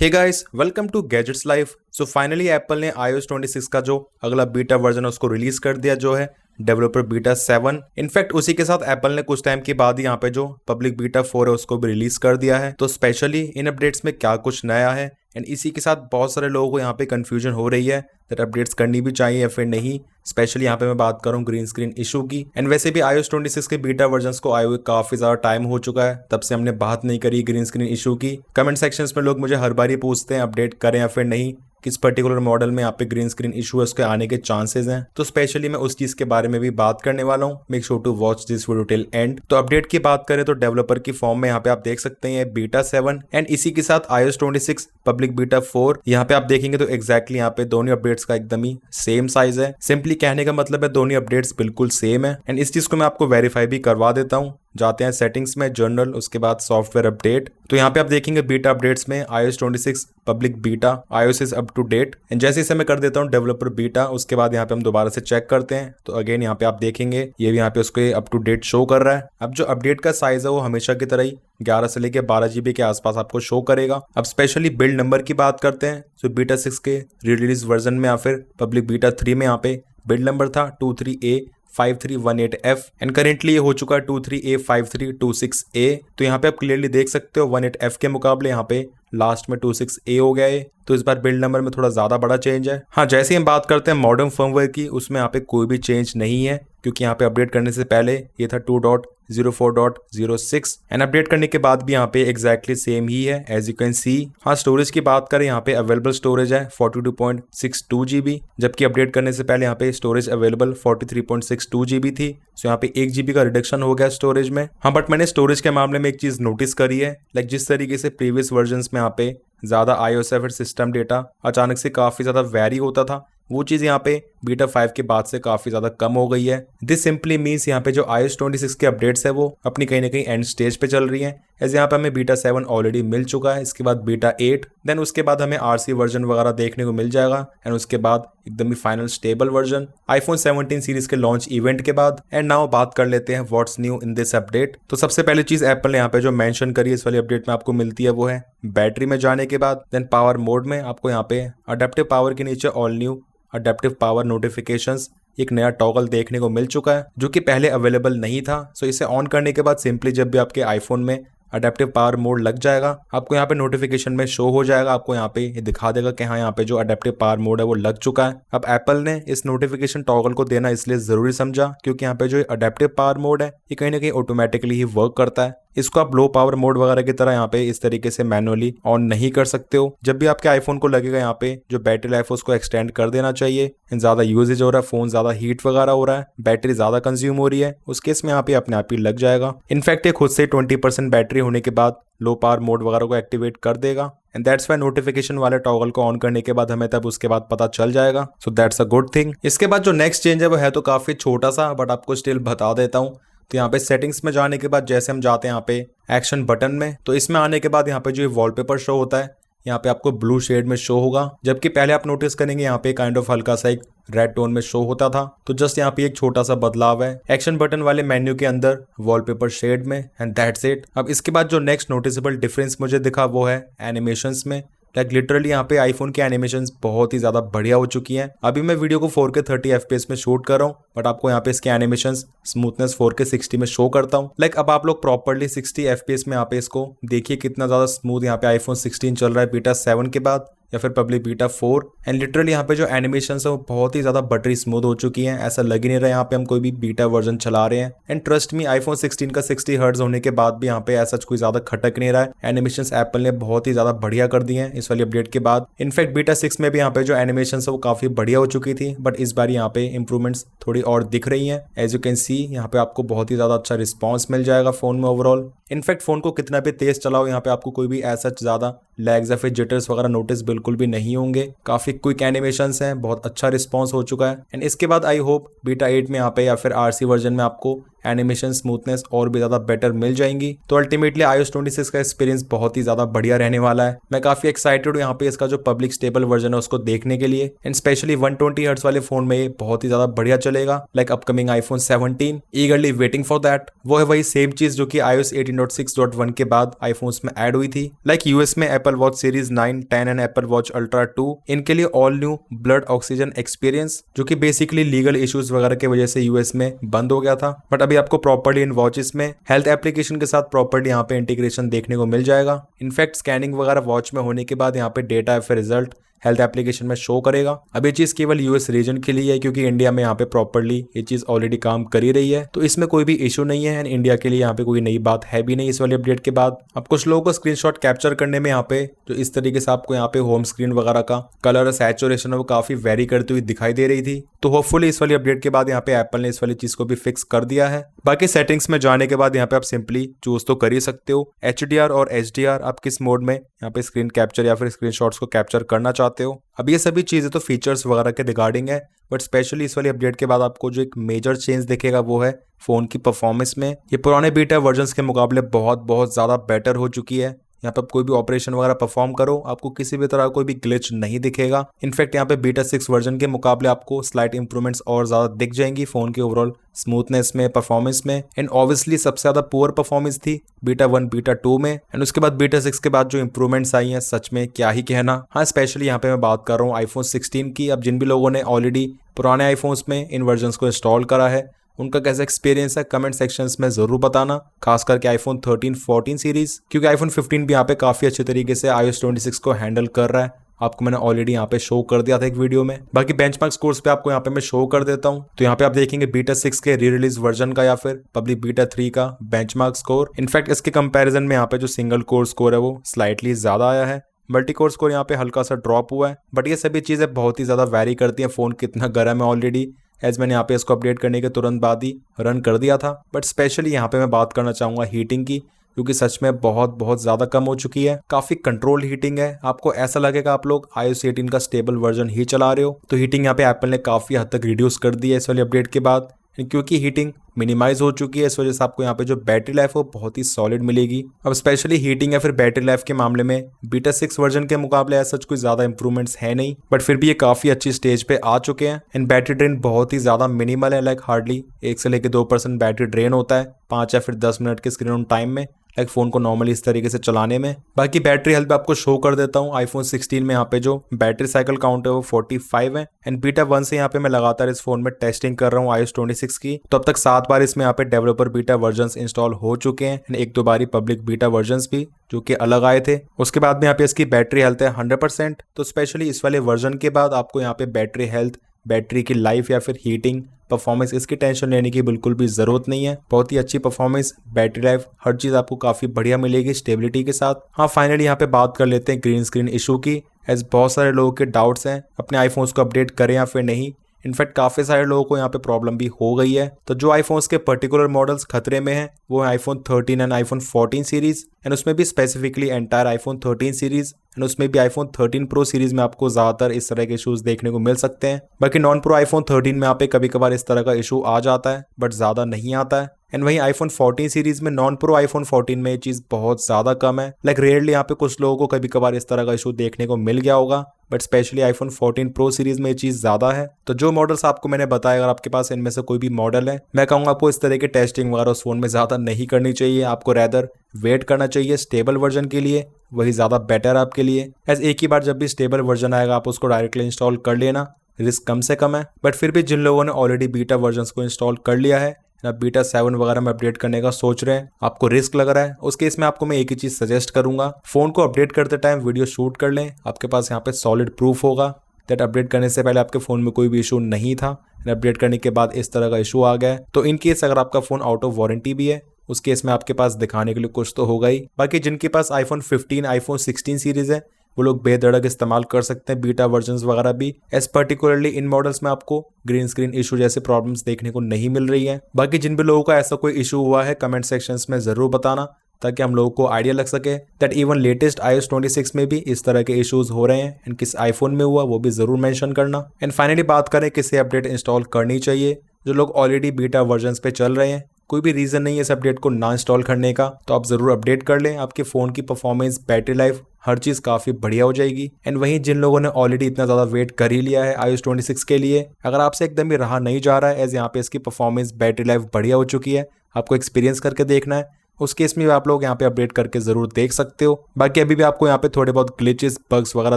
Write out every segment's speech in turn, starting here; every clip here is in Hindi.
Hey guys, welcome to Gadgets Life. So finally Apple ने iOS 26 का जो अगला बीटा वर्जन है उसको रिलीज कर दिया, जो है डेवलपर बीटा 7। इनफैक्ट उसी के साथ एप्पल ने कुछ टाइम के बाद ही यहाँ पे जो पब्लिक बीटा 4 है उसको भी रिलीज कर दिया है। तो स्पेशली इन अपडेट्स में क्या कुछ नया है एंड इसी के साथ बहुत सारे लोगों को यहाँ पे कंफ्यूजन हो रही है दैट अपडेट्स करनी भी चाहिए या फिर नहीं। स्पेशली यहाँ पे मैं बात कर रहा हूँ ग्रीन स्क्रीन इशू की। एंड वैसे भी iOS 26 के बीटा वर्जन्स को आए हुए काफी ज्यादा टाइम हो चुका है, तब से हमने बात नहीं करी ग्रीन स्क्रीन इशू की। कमेंट सेक्शंस में लोग मुझे हर बार ही पूछते हैं अपडेट करें या फिर नहीं, किस पर्टिकुलर मॉडल में यहाँ पे ग्रीन स्क्रीन इशू है उसके आने के चांसेस हैं। तो स्पेशली मैं उस चीज के बारे में भी बात करने वाला हूँ। Make sure to watch this video till end. तो अपडेट की बात करें तो डेवलपर की फॉर्म में यहाँ पे आप देख सकते हैं बीटा 7 एंड इसी के साथ iOS 26 पब्लिक बीटा 4। यहाँ पे आप देखेंगे तो एग्जैक्टली यहाँ पे दोनों अपडेट्स का एकदम ही सेम साइज है। सिंपली कहने का मतलब है दोनों अपडेट्स बिल्कुल सेम है एंड इस चीज को मैं आपको वेरीफाई भी करवा देता हूँ। जाते हैं सेटिंग्स में, जनरल, उसके बाद सॉफ्टवेयर अपडेट। तो यहाँ पे आप देखेंगे बीटा अपडेट्स में iOS 26 public beta iOS is up to date and जैसे इसे मैं कर देता हूँ डेवलपर बीटा, उसके बाद यहाँ पे हम दोबारा से चेक करते हैं तो अगेन यहाँ पे आप देखेंगे ये भी यहाँ पे उसको अप टू डेट शो कर रहा है। अब जो अपडेट का साइज है वो हमेशा की तरह ही 11 से लेके 12 GB के आसपास आपको शो करेगा। अब स्पेशली बिल्ड नंबर की बात करते हैं तो बीटा 6 के रिलीज वर्जन में या फिर पब्लिक बीटा 3 में यहाँ पे बिल्ड नंबर था 23A5318F एंड करेंटली ये हो चुका है 23A5326A। तो यहाँ पे आप क्लियरली देख सकते हो 18F के मुकाबले यहाँ पे लास्ट में 26A हो गया है। तो इस बार बिल्ड नंबर में थोड़ा ज्यादा बड़ा चेंज है। हाँ, जैसे हम बात करते हैं मॉडर्न फर्मवेयर की, उसमें यहाँ पे कोई भी चेंज नहीं है क्योंकि यहाँ पे अपडेट करने से पहले ये था 2.04.06 एंड अपडेट करने के बाद भी यहाँ पे एग्जैक्टली सेम ही है एज यू कैन सी। हाँ, स्टोरेज की बात करें यहाँ पे अवेलेबल स्टोरेज है 42.62 GB, जबकि अपडेट करने से पहले यहाँ पे स्टोरेज अवेलेबल 43.62 GB थी। सो यहाँ पे 1 GB का रिडक्शन हो गया स्टोरेज में। हाँ, बट मैंने स्टोरेज के मामले में एक चीज नोटिस करी है, लाइक जिस तरीके से प्रीवियस वर्जन में यहाँ पे ज्यादा iOS या फिर सिस्टम डेटा अचानक से काफी ज्यादा वेरी होता था, वो चीज यहाँ पे बीटा 5 के बाद से काफी ज्यादा कम हो गई है। दिस सिंपली मीन्स यहाँ पे जो iOS 26 के अपडेट्स है वो अपनी कहीं ना कहीं एंड स्टेज पे चल रही हैं। ऐसे यहाँ पे हमें बीटा 7 ऑलरेडी मिल चुका है, इसके बाद बीटा 8, देन उसके बाद हमें RC वर्जन वगैरह देखने को मिल जाएगा एंड उसके बाद एकदम ही final stable version iPhone 17 series के लॉन्च इवेंट के बाद। एंड नाउ बात कर लेते हैं what's new in this update. तो सबसे पहली चीज एप्पल ने यहाँ पे जो मेंशन करी है इस वाली अपडेट में आपको मिलती है वो है बैटरी में जाने के बाद देन पावर मोड में आपको यहाँ पे अडेप्टिव पावर के नीचे all new adaptive power notifications एक नया टॉगल देखने को मिल चुका है जो कि पहले अवेलेबल नहीं था। सो इसे ऑन करने के बाद सिंपली जब भी आपके आईफोन में अडेप्टिव पावर मोड लग जाएगा आपको यहाँ पे नोटिफिकेशन में शो हो जाएगा, आपको यहाँ पे ये दिखा देगा कि हाँ यहाँ पे जो अडेप्टिव पावर मोड है वो लग चुका है। अब एप्पल ने इस नोटिफिकेशन टॉगल को देना इसलिए जरूरी समझा क्योंकि यहाँ पे जो अडेप्टिव पावर मोड है ये कहीं ना कहीं ऑटोमेटिकली ही वर्क करता है। इसको आप लो पावर मोड वगैरह की तरह यहाँ पे इस तरीके से मैनुअली ऑन नहीं कर सकते हो। जब भी आपके आईफोन को लगेगा यहाँ पे जो बैटरी लाइफ है उसको एक्सटेंड कर देना चाहिए, ज्यादा यूजेज हो रहा है, फोन ज्यादा हीट वगैरह हो रहा है, बैटरी ज्यादा कंज्यूम हो रही है, उस केस में यहाँ पे अपने आप ही लग जाएगा। इनफैक्ट ये खुद से 20% बैटरी होने के बाद लो पावर मोड वगैरह को एक्टिवेट कर देगा एंड दैट्स व्हाई नोटिफिकेशन वाले टॉगल को ऑन करने के बाद हमें तब उसके बाद पता चल जाएगा। So that's a good thing. इसके बाद जो नेक्स्ट चेंज है वो है तो काफी छोटा सा, बट आपको स्टिल बता देता हूँ। तो यहाँ पे सेटिंग्स में जाने के बाद जैसे हम जाते हैं यहाँ पे एक्शन बटन में, तो इसमें आने के बाद यहाँ पे जो वॉलपेपर शो होता है यहाँ पे आपको ब्लू शेड में शो होगा, जबकि पहले आप नोटिस करेंगे यहाँ पे काइंड ऑफ हल्का सा एक रेड टोन में शो होता था। तो जस्ट यहाँ पे एक छोटा सा बदलाव है एक्शन बटन वाले मेन्यू के अंदर वॉलपेपर शेड में एंड दैट्स इट। अब इसके बाद जो नेक्स्ट नोटिसेबल डिफरेंस मुझे दिखा वो है एनिमेशंस में। लाइक लिटरली यहाँ पे आईफोन की एनिमेशंस बहुत ही ज्यादा बढ़िया हो चुकी हैं। अभी मैं वीडियो को 4K 30 FPS में शूट कर रहा हूँ, बट आपको यहाँ पे इसके एनिमेशंस स्मूथनेस 4K 60 में शो करता हूँ। लाइक अब आप लोग प्रॉपर्ली 60 FPS में यहाँ पे इसको देखिए कितना ज्यादा स्मूथ यहाँ पे आईफोन 16 चल रहा है बीटा 7 के बाद या फिर पब्लिक बीटा 4 एंड लिटरली यहाँ पे जो एनिमेशंस है वो बहुत ही ज्यादा बटरी स्मूथ हो चुकी हैं। ऐसा लग ही नहीं रहा यहाँ पे हम कोई भी बीटा वर्जन चला रहे हैं एंड ट्रस्ट मी आईफोन 16 का 60 हर्ट्ज होने के बाद भी यहाँ पे ऐसा कोई ज्यादा खटक नहीं रहा है। एनिमेशंस एप्पल ने बहुत ही ज्यादा बढ़िया कर दिए हैं इस वाली अपडेट के बाद। इनफैक्ट बीटा 6 में भी यहाँ पे जो एनिमेशंस है वो काफी बढ़िया हो चुकी थी, बट इस बार यहाँ पे इंप्रूवमेंट्स थोड़ी और दिख रही हैं। एज यू कैन सी यहाँ पे आपको बहुत ही ज्यादा अच्छा रिस्पॉन्स मिल जाएगा फोन में ओवरऑल। इनफैक्ट फोन को कितना भी तेज चलाओ यहाँ पे आपको कोई भी ऐसा ज्यादा लैग्स या फिर जिटर्स वगैरह नोटिस बिल्कुल भी नहीं होंगे। काफी क्विक एनिमेशंस हैं, बहुत अच्छा रिस्पांस हो चुका है एंड इसके बाद आई होप बीटा 8 में यहाँ पे या फिर RC वर्जन में आपको एनिमेशन स्मूथनेस और भी ज्यादा बेटर मिल जाएंगी। तो अल्टीमेटली iOS 26 का एक्सपीरियंस बहुत ही ज्यादा बढ़िया रहने वाला है। मैं काफी एक्साइटेड हूँ यहाँ पे इसका जो पब्लिक स्टेबल वर्जन है उसको देखने के लिए, एंड स्पेशली 120 हर्ट्ज वाले फोन में ये बहुत ही ज्यादा बढ़िया चलेगा, like upcoming iPhone 17। ईगरली waiting for that. वो है वही सेम चीज जो कि iOS 18.6.1 के बाद आईफोन्स में ऐड हुई थी। लाइक यूएस में Apple watch series 9, 10 and Apple watch ultra 2 इनके लिए all new blood oxygen experience, जो कि बेसिकली लीगल इश्यूज वगैरह की वजह से यूएस में बंद हो गया था, बट अभी आपको प्रॉपर्ली इन वॉचेस में हेल्थ एप्लीकेशन के साथ प्रॉपर्ली यहाँ पे इंटीग्रेशन देखने को मिल जाएगा। इनफैक्ट स्कैनिंग वगैरह वॉच में होने के बाद यहाँ पे डेटा या फिर रिजल्ट हेल्थ एप्लीकेशन में शो करेगा। अब ये चीज केवल यूएस रीजन के लिए है, क्योंकि इंडिया में यहाँ पे प्रॉपर्ली ये चीज ऑलरेडी काम कर ही रही है, तो इसमें कोई भी इशू नहीं है, एंड इंडिया के लिए यहाँ पे कोई नई बात है भी नहीं इस वाली अपडेट के बाद। अब कुछ लोगों को स्क्रीनशॉट कैप्चर करने में यहाँ पे जो इस तरीके से आपको यहाँ पे होम स्क्रीन वगैरह का कलर और सैचुरेशन वो काफी वेरी करती हुई दिखाई दे रही थी, तो होपफुली इस वाली अपडेट के बाद यहाँ पे एप्पल ने इस वाली चीज को भी फिक्स कर दिया है। बाकी सेटिंग्स में जाने के बाद यहाँ पे आप सिंपली चूज तो कर ही सकते हो HDR और HDR, आप किस मोड में यहाँ पे स्क्रीन कैप्चर या फिर स्क्रीनशॉट्स को कैप्चर करना चाहते हो। अब ये सभी चीजें तो फीचर्स वगैरह के रिगार्डिंग है, बट स्पेशली इस वाली अपडेट के बाद आपको जो एक मेजर चेंज दिखेगा वो है फोन की परफॉर्मेंस में। ये पुराने बीटा वर्जन्स के मुकाबले बहुत ज्यादा बेटर हो चुकी है। यहाँ पे आप कोई भी ऑपरेशन वगैरह परफॉर्म करो, आपको किसी भी तरह कोई भी ग्लिच नहीं दिखेगा। इनफैक्ट यहाँ पे बीटा 6 वर्जन के मुकाबले आपको स्लाइट इंप्रूवमेंट्स और ज्यादा दिख जाएंगी फोन के ओवरऑल स्मूथनेस में, परफॉर्मेंस में। एंड ऑब्वियसली सबसे ज्यादा पुअर परफॉर्मेंस थी बीटा 1 बीटा 2 में, एंड उसके बाद बीटा 6 के बाद जो इंप्रूवमेंट्स आई हैं सच में क्या ही कहना। हाँ, स्पेशली यहाँ पे मैं बात कर रहा हूँ आईफोन 16 की। अब जिन भी लोगों ने ऑलरेडी पुराने आईफोन्स में इन वर्जन को इंस्टॉल करा है उनका कैसा एक्सपीरियंस है कमेंट सेक्शंस में जरूर बताना, खास करके आईफोन 13, 14 सीरीज, क्योंकि आईफोन 15 भी यहाँ पे काफी अच्छे तरीके से iOS 26 को हैंडल कर रहा है। आपको मैंने ऑलरेडी यहाँ पे शो कर दिया था एक वीडियो में। बाकी बेंचमार्क स्कोर्स पे आपको यहाँ पे मैं शो कर देता हूँ। तो यहाँ पे आप देखेंगे बीटा 6 के री रिलीज वर्जन का या फिर पब्लिक बीटा 3 का बेंचमार्क स्कोर। इनफैक्ट इसके कंपैरिजन में यहाँ पे जो सिंगल कोर स्कोर है वो स्लाइटली ज्यादा आया है, मल्टी कोर स्कोर यहाँ पे हल्का सा ड्रॉप हुआ है, बट ये सभी चीजें बहुत ही ज्यादा वैरी करती हैं फोन कितना गर्म है ऑलरेडी, एज मैंने यहाँ पे इसको अपडेट करने के तुरंत बाद ही रन कर दिया था। बट स्पेशली यहाँ पे मैं बात करना चाहूंगा हीटिंग की, क्योंकि सच में बहुत ज्यादा कम हो चुकी है। काफी कंट्रोल्ड हीटिंग है, आपको ऐसा लगेगा आप लोग iOS 18 का स्टेबल वर्जन ही चला रहे हो। तो हीटिंग यहाँ पे एप्पल ने काफी हद तक रिड्यूस कर दी है इस वाली अपडेट के बाद, क्योंकि हीटिंग मिनिमाइज हो चुकी है। इस वजह से आपको यहाँ पे जो बैटरी लाइफ हो बहुत ही सॉलिड मिलेगी। अब स्पेशली हीटिंग या फिर बैटरी लाइफ के मामले में बीटा 6 वर्जन के मुकाबले ऐसा कुछ ज्यादा इंप्रूवमेंट्स है नहीं, बट फिर भी ये काफी अच्छी स्टेज पे आ चुके हैं। एंड बैटरी ड्रेन बहुत ही ज्यादा मिनिमल है, लाइक हार्डली 1 से लेकर 2% बैटरी ड्रेन होता है 5 या फिर 10 मिनट के स्क्रीन ऑन टाइम में, लाइक फोन को नॉर्मली इस तरीके से चलाने में। बाकी बैटरी हेल्थ आपको शो कर देता हूँ। आईफोन 16 में यहाँ पे जो बैटरी साइकिल काउंट है वो 45 है, एंड बीटा 1 से यहाँ पे मैं लगातार इस फोन में टेस्टिंग कर रहा हूँ iOS 26 की। तो अब तक 7 बार इसमें यहाँ पे डेवलपर बीटा वर्जन्स इंस्टॉल हो चुके हैं, and 1-2 bar public beta versions भी जो कि अलग आए थे। उसके बाद में यहाँ पे इसकी बैटरी हेल्थ है 100%। तो स्पेशली इस वाले वर्जन के बाद आपको यहाँ पे बैटरी हेल्थ, बैटरी की लाइफ या फिर हीटिंग परफॉर्मेंस इसकी टेंशन लेने की बिल्कुल भी जरूरत नहीं है। बहुत ही अच्छी परफॉर्मेंस, बैटरी लाइफ, हर चीज आपको काफी बढ़िया मिलेगी स्टेबिलिटी के साथ। हाँ, फाइनली यहाँ पे बात कर लेते हैं ग्रीन स्क्रीन इशू की, एज बहुत सारे लोगों के डाउट्स हैं अपने आईफोन्स को अपडेट करें या फिर नहीं। इनफैक्ट काफी सारे लोगों को यहाँ पे प्रॉब्लम भी हो गई है। तो जो आईफोन्स के पर्टिकुलर मॉडल्स खतरे में हैं वो है iPhone 13 and iPhone 14 series, and उसमें भी specifically entire iPhone 13 series, and उसमें भी आईफोन 13 प्रो सीरीज में आपको ज्यादातर इस तरह के इशूज देखने को मिल सकते हैं। बाकी नॉन प्रो आईफोन 13 में यहाँ पे कभी कभार इस तरह का इशू आ जाता है, बट ज्यादा नहीं आता है। एंड वहीं आईफोन 14 सीरीज में नॉन प्रो आईफोन 14 में ये चीज बहुत ज्यादा कम है, लाइक रेयरली यहाँ पे कुछ लोगों को कभी कभार इस तरह का इशू देखने को मिल गया होगा, but specially iPhone 14 pro series में ये चीज ज्यादा है। तो जो मॉडल्स आपको मैंने बताया, अगर आपके पास इनमें से कोई भी मॉडल है, मैं कहूंगा आपको इस तरह की टेस्टिंग वगैरह उस फोन में ज्यादा नहीं करनी चाहिए। आपको रैदर वेट करना चाहिए स्टेबल वर्जन के लिए, वही ज्यादा बेटर है आपके लिए। एज एक ही बार जब भी स्टेबल वर्जन आएगा आप उसको डायरेक्टली इंस्टॉल कर लेना, रिस्क कम से कम है। बट फिर भी जिन लोगों ने ऑलरेडी बीटा वर्जन को इंस्टॉल कर लिया है, अब बीटा 7 वगैरह में अपडेट करने का सोच रहे हैं, आपको रिस्क लग रहा है, उस केस में आपको मैं एक ही चीज सजेस्ट करूंगा, फोन को अपडेट करते टाइम वीडियो शूट कर लें। आपके पास यहाँ पे सॉलिड प्रूफ होगा दैट अपडेट करने से पहले आपके फोन में कोई भी इशू नहीं था, अपडेट करने के बाद इस तरह का इशू आ गया है। तो इन केस अगर आपका फोन आउट ऑफ वारंटी भी है, उस केस में आपके पास दिखाने के लिए कुछ तो होगा ही। बाकी जिनके पास आईफोन 15, आईफोन 16 सीरीज है, वो लोग बेधड़क इस्तेमाल कर सकते हैं बीटा वर्जन्स वगैरह भी। एज पर्टिकुलरली इन मॉडल्स में आपको ग्रीन स्क्रीन इशू जैसे प्रॉब्लम्स देखने को नहीं मिल रही है। बाकी जिन भी लोगों का ऐसा कोई इशू हुआ है कमेंट सेक्शंस में जरूर बताना, ताकि हम लोगों को आइडिया लग सके दैट इवन लेटेस्ट iOS 26 में भी इस तरह के इश्यूज हो रहे हैं, एंड किस आईफोन में हुआ वो भी जरूर मेंशन करना। एंड फाइनली बात करें किसे अपडेट इंस्टॉल करनी चाहिए। जो लोग ऑलरेडी बीटा वर्जन्स पे चल रहे हैं, कोई भी रीजन नहीं है इस अपडेट को ना इंस्टॉल करने का, तो आप जरूर अपडेट कर लें। आपके फोन की परफॉर्मेंस, बैटरी लाइफ, हर चीज काफी बढ़िया हो जाएगी। एंड वहीं जिन लोगों ने ऑलरेडी इतना ज्यादा वेट कर ही लिया है iOS 26 के लिए, अगर आपसे एकदम ही रहा नहीं जा रहा है, एज यहाँ पे इसकी परफॉर्मेंस, बैटरी लाइफ बढ़िया हो चुकी है, आपको एक्सपीरियंस करके देखना है, उस केस में भी आप लोग यहाँ पे अपडेट करके जरूर देख सकते हो। बाकी अभी भी आपको यहाँ पे थोड़े बहुत ग्लिचेस, बग्स वगैरह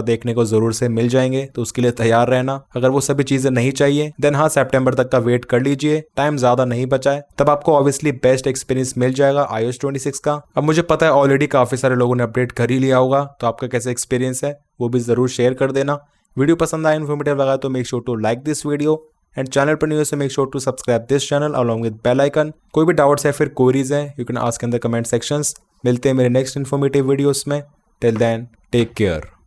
देखने को जरूर से मिल जाएंगे, तो उसके लिए तैयार रहना। अगर वो सभी चीजें नहीं चाहिए देन हाँ, सितंबर तक का वेट कर लीजिए, टाइम ज्यादा नहीं बचा है, तब आपको ऑब्वियसली बेस्ट एक्सपीरियंस मिल जाएगा iOS 26 का। अब मुझे पता है ऑलरेडी काफी सारे लोगों ने अपडेट कर ही लिया होगा, तो आपका कैसा एक्सपीरियंस है वो भी जरूर शेयर कर देना। वीडियो पसंद आया, इन्फॉर्मेटिव लगा तो make sure to like this video, and channel पर न्यू है, make sure to subscribe this channel along with bell icon. कोई भी डाउट्स है फिर क्वेरीज है, you can ask in the comment sections. मिलते हैं मेरे नेक्स्ट इन्फॉर्मेटिव वीडियोस में। Till then take care.